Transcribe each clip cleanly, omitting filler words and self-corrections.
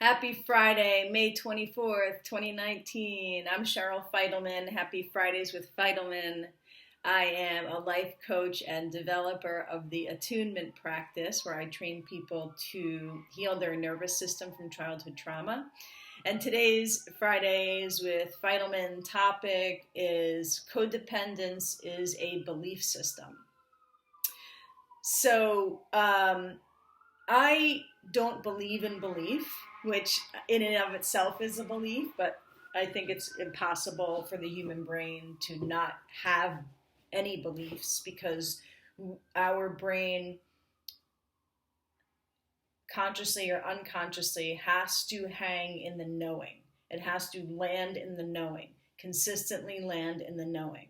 Happy Friday, May 24th, 2019. I'm Cheryl Fidelman. Happy Fridays with Fidelman. I am a life coach and developer of the attunement practice where I train people to heal their nervous system from childhood trauma. And today's Fridays with Fidelman topic is codependence is a belief system. So I don't believe in belief, which in and of itself is a belief, but I think it's impossible for the human brain to not have any beliefs because our brain, consciously or unconsciously, has to hang in the knowing. It has to land in the knowing, consistently land in the knowing,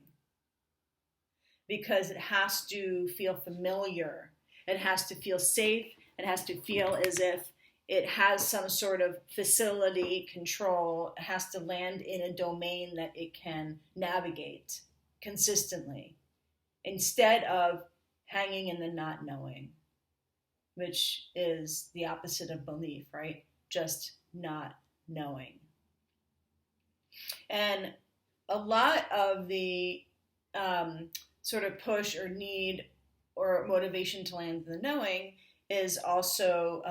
because it has to feel familiar. It has to feel safe. It has to feel as if it has some sort of facility control. It has to land in a domain that it can navigate consistently instead of hanging in the not knowing, which is the opposite of belief, right? Just not knowing. And a lot of the sort of push or need or motivation to land in the knowing is also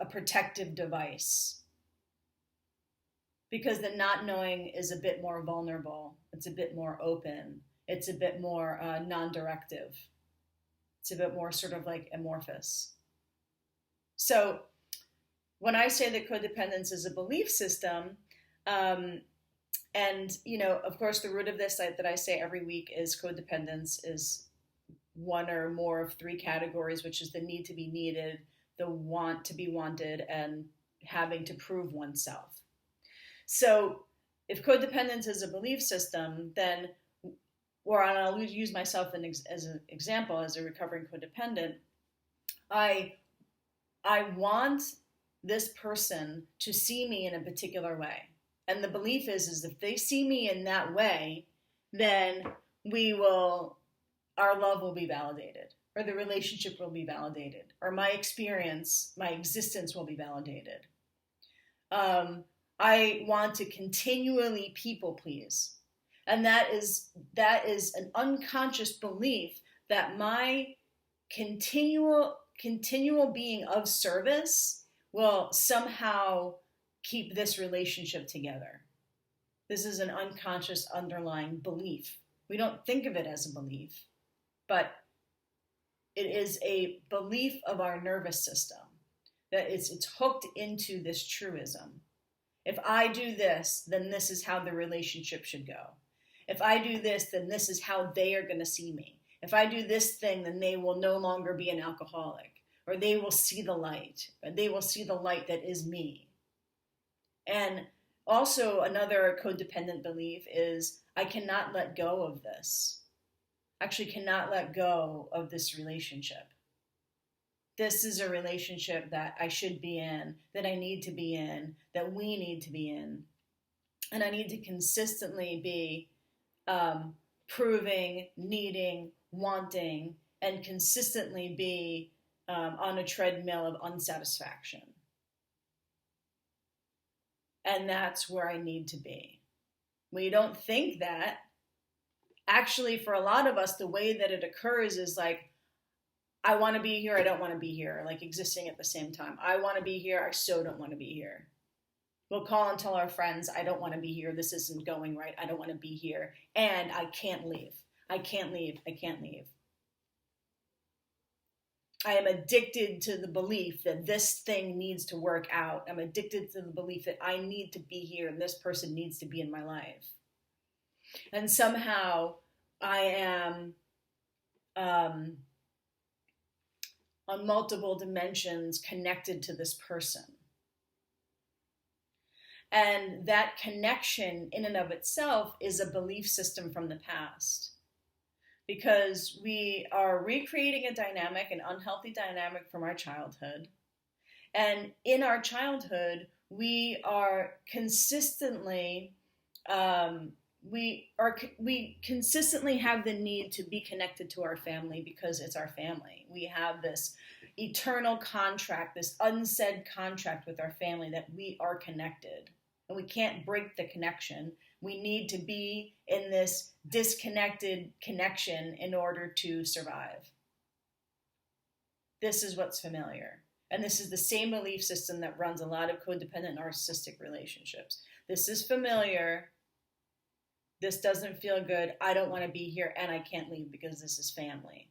a protective device, because the not knowing is a bit more vulnerable. It's a bit more open. It's a bit more non-directive. It's a bit more sort of like amorphous. So when I say that codependence is a belief system, and of course, the root of this that I say every week is codependence is one or more of three categories, which is the need to be needed, the want to be wanted, and having to prove oneself. So if codependence is a belief system, then, or I'll use myself as an example, as a recovering codependent, I want this person to see me in a particular way. And the belief is if they see me in that way, then our love will be validated, or the relationship will be validated, or my experience, my existence will be validated. I want to continually people please. And that is an unconscious belief that my continual being of service will somehow keep this relationship together. This is an unconscious underlying belief. We don't think of it as a belief, but it is a belief of our nervous system that it's hooked into this truism. If I do this, then this is how the relationship should go. If I do this, then this is how they are going to see me. If I do this thing, then they will no longer be an alcoholic, or they will see the light, or they will see the light that is me. And also another codependent belief is I cannot let go of this. Actually cannot let go of this relationship. This is a relationship that I should be in, that I need to be in, that we need to be in. And I need to consistently be proving, needing, wanting, and consistently be on a treadmill of unsatisfaction. And that's where I need to be. We don't think that. Actually, for a lot of us, the way that it occurs is like, I want to be here, I don't want to be here, like existing at the same time. I want to be here, I so don't want to be here. We'll call and tell our friends, I don't want to be here, this isn't going right, I don't want to be here, and I can't leave. I can't leave, I can't leave. I am addicted to the belief that this thing needs to work out. I'm addicted to the belief that I need to be here and this person needs to be in my life. And somehow I am on multiple dimensions connected to this person. And that connection in and of itself is a belief system from the past. Because we are recreating a dynamic, an unhealthy dynamic from our childhood. And in our childhood, we are consistently we consistently have the need to be connected to our family because it's our family. We have this eternal contract, this unsaid contract with our family that we are connected and we can't break the connection. We need to be in this disconnected connection in order to survive. This is what's familiar. And this is the same belief system that runs a lot of codependent narcissistic relationships. This is familiar. This doesn't feel good. I don't want to be here and I can't leave because this is family.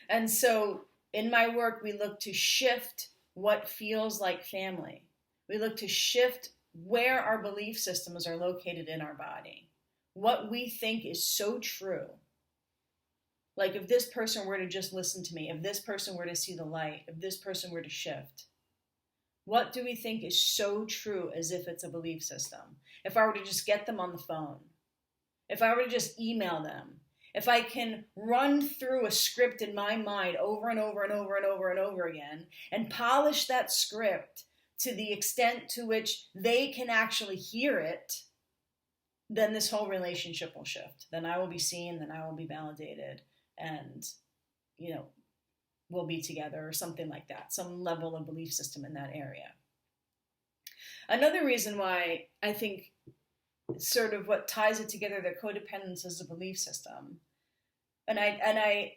And so in my work, we look to shift what feels like family. We look to shift where our belief systems are located in our body. What we think is so true. Like if this person were to just listen to me, if this person were to see the light, if this person were to shift, what do we think is so true as if it's a belief system? If I were to just get them on the phone, if I were to just email them, if I can run through a script in my mind over and over and over and over and over again and polish that script to the extent to which they can actually hear it, then this whole relationship will shift. Then I will be seen, then I will be validated, and, we'll be together or something like that, some level of belief system in that area. Another reason why I think sort of what ties it together, that codependence is a belief system. And I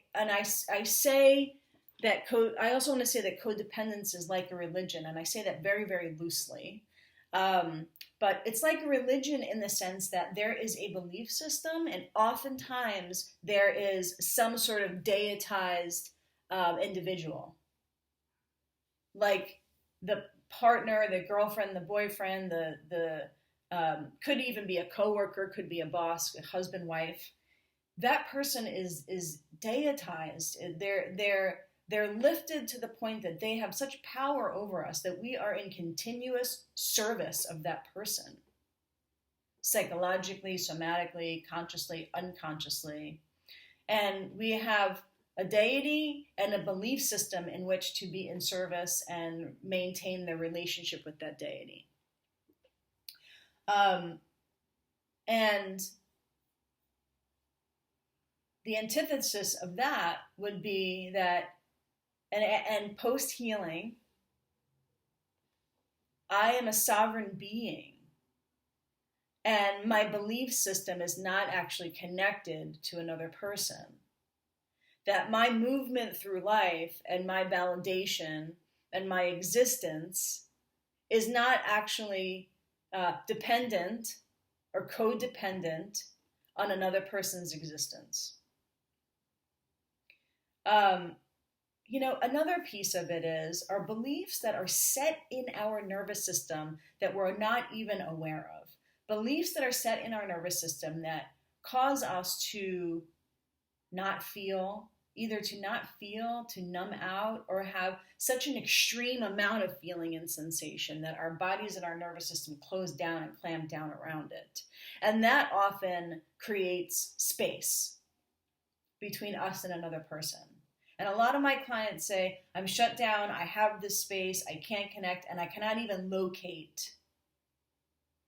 say that I also want to say that codependence is like a religion, and I say that very, very loosely. But it's like a religion in the sense that there is a belief system, and oftentimes there is some sort of deitized individual. Like the partner, the girlfriend, the boyfriend, the could even be a coworker, could be a boss, a husband, wife. That person is deitized. They're lifted to the point that they have such power over us that we are in continuous service of that person. Psychologically, somatically, consciously, unconsciously. And we have a deity and a belief system in which to be in service and maintain the relationship with that deity. And the antithesis of that would be that, and post-healing, I am a sovereign being, and my belief system is not actually connected to another person. That my movement through life and my validation and my existence is not actually dependent or codependent on another person's existence. Another piece of it is our beliefs that are set in our nervous system that we're not even aware of. Beliefs that are set in our nervous system that cause us to not feel, either to not feel, to numb out, or have such an extreme amount of feeling and sensation that our bodies and our nervous system close down and clamp down around it. And that often creates space between us and another person. And a lot of my clients say, I'm shut down, I have this space, I can't connect, and I cannot even locate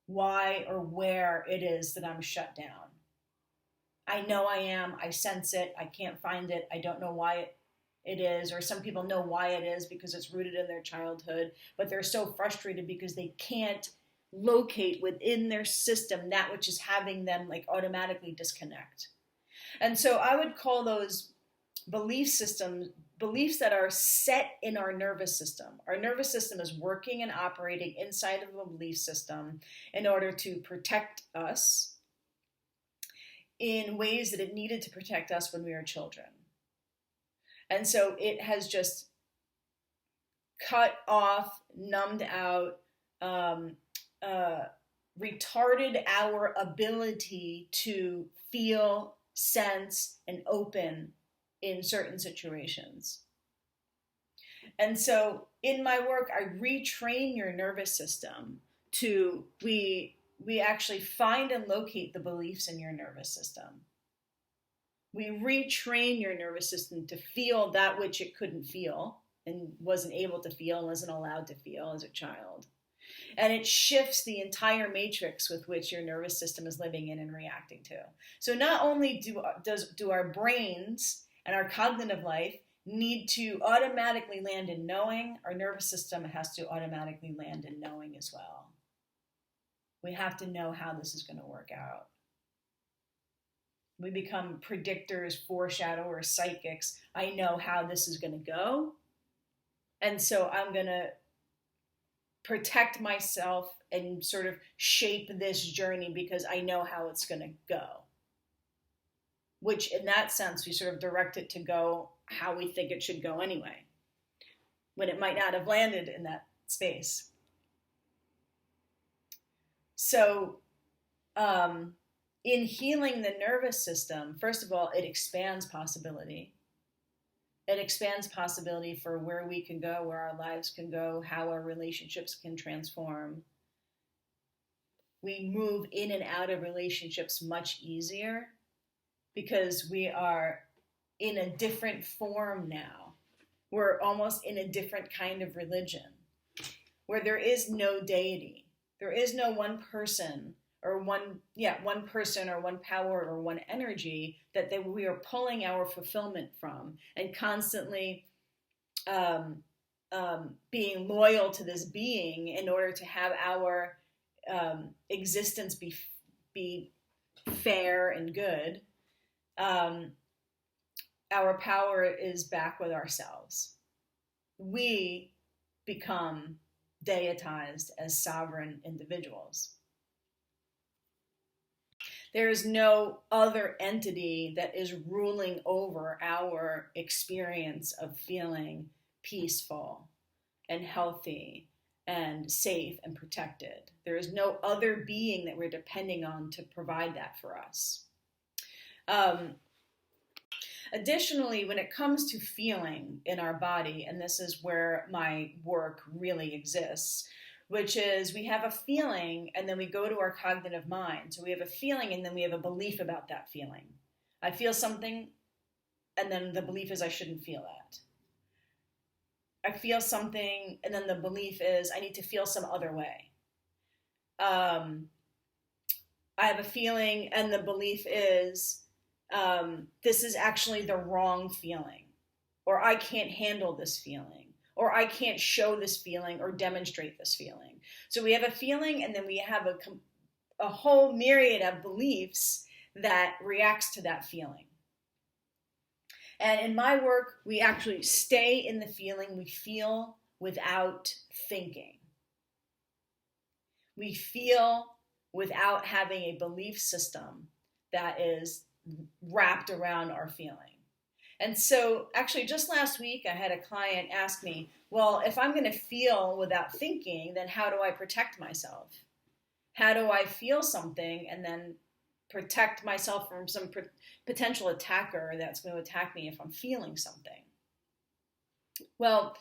why or where it is that I'm shut down. I know I am, I sense it, I can't find it, I don't know why it is, or some people know why it is because it's rooted in their childhood, but they're so frustrated because they can't locate within their system that which is having them automatically disconnect. And so I would call those belief systems, beliefs that are set in our nervous system. Our nervous system is working and operating inside of a belief system in order to protect us in ways that it needed to protect us when we were children. And so it has just cut off, numbed out, retarded our ability to feel, sense, and open in certain situations. And so in my work, I retrain your nervous system to, we actually find and locate the beliefs in your nervous system. We retrain your nervous system to feel that which it couldn't feel and wasn't able to feel and wasn't allowed to feel as a child. And it shifts the entire matrix with which your nervous system is living in and reacting to. So not only do our brains and our cognitive life need to automatically land in knowing. Our nervous system has to automatically land in knowing as well. We have to know how this is going to work out. We become predictors, foreshadowers, psychics. I know how this is going to go. And so I'm going to protect myself and sort of shape this journey because I know how it's going to go. Which in that sense, we sort of direct it to go how we think it should go anyway, when it might not have landed in that space. So in healing the nervous system, first of all, it expands possibility. It expands possibility for where we can go, where our lives can go, how our relationships can transform. We move in and out of relationships much easier because we are in a different form now. We're almost in a different kind of religion where there is no deity. There is no one person or one person or one power or one energy that we are pulling our fulfillment from and constantly being loyal to this being in order to have our existence be fair and good. Our power is back with ourselves. We become deitized as sovereign individuals. There is no other entity that is ruling over our experience of feeling peaceful and healthy and safe and protected. There is no other being that we're depending on to provide that for us. Additionally, when it comes to feeling in our body, and this is where my work really exists, which is we have a feeling and then we go to our cognitive mind. So we have a feeling and then we have a belief about that feeling. I feel something and then the belief is I shouldn't feel that. I feel something and then the belief is I need to feel some other way. I have a feeling and the belief is this is actually the wrong feeling, or I can't handle this feeling, or I can't show this feeling or demonstrate this feeling. So we have a feeling and then we have a whole myriad of beliefs that reacts to that feeling. And in my work, we actually stay in the feeling we feel without thinking. We feel without having a belief system that is wrapped around our feeling. And so actually just last week I had a client ask me, well, if I'm going to feel without thinking, then how do I protect myself? How do I feel something and then protect myself from some potential attacker that's going to attack me if I'm feeling something? Well,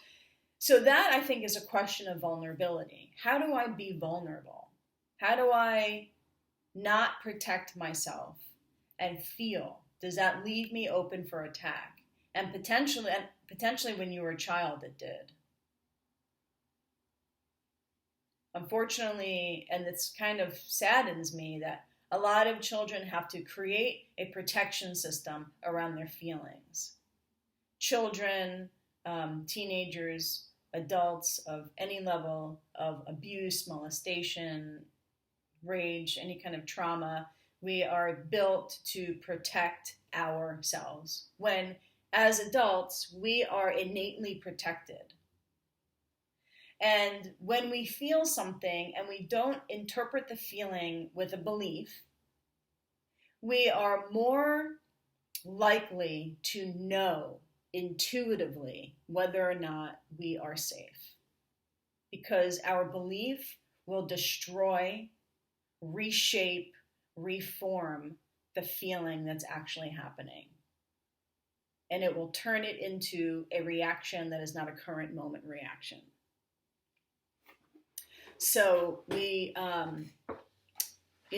so that I think is a question of vulnerability. How do I be vulnerable? How do I not protect myself and feel? Does that leave me open for attack? And potentially when you were a child, it did. Unfortunately, and it's kind of saddens me that a lot of children have to create a protection system around their feelings. Children, teenagers, adults of any level of abuse, molestation, rage, any kind of trauma, we are built to protect ourselves when, as adults, we are innately protected. And when we feel something and we don't interpret the feeling with a belief, we are more likely to know intuitively whether or not we are safe. Because our belief will destroy, reshape, reform the feeling that's actually happening. And it will turn it into a reaction that is not a current moment reaction. So in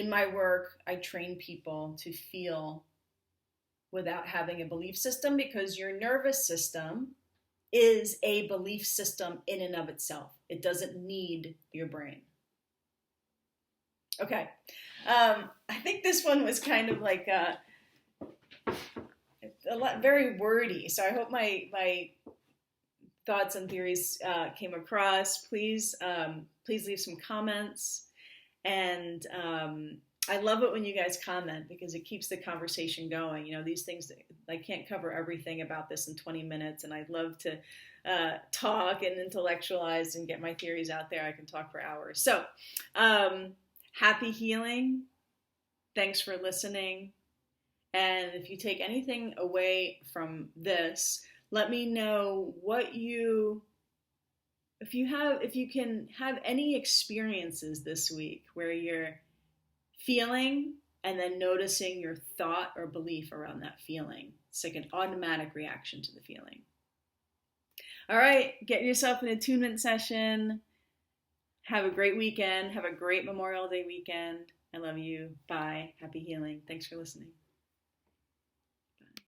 my work, I train people to feel without having a belief system, because your nervous system is a belief system in and of itself. It doesn't need your brain. Okay. I think this one was kind of like very wordy. So I hope my thoughts and theories came across. Please leave some comments. And I love it when you guys comment because it keeps the conversation going. You know, these things, I can't cover everything about this in 20 minutes, and I'd love to talk and intellectualize and get my theories out there. I can talk for hours. So, happy healing. Thanks for listening. And if you take anything away from this, let me know what if you can have any experiences this week where you're feeling and then noticing your thought or belief around that feeling. It's like an automatic reaction to the feeling. All right, get yourself an attunement session. Have a great weekend. Have a great Memorial Day weekend. I love you. Bye. Happy healing. Thanks for listening.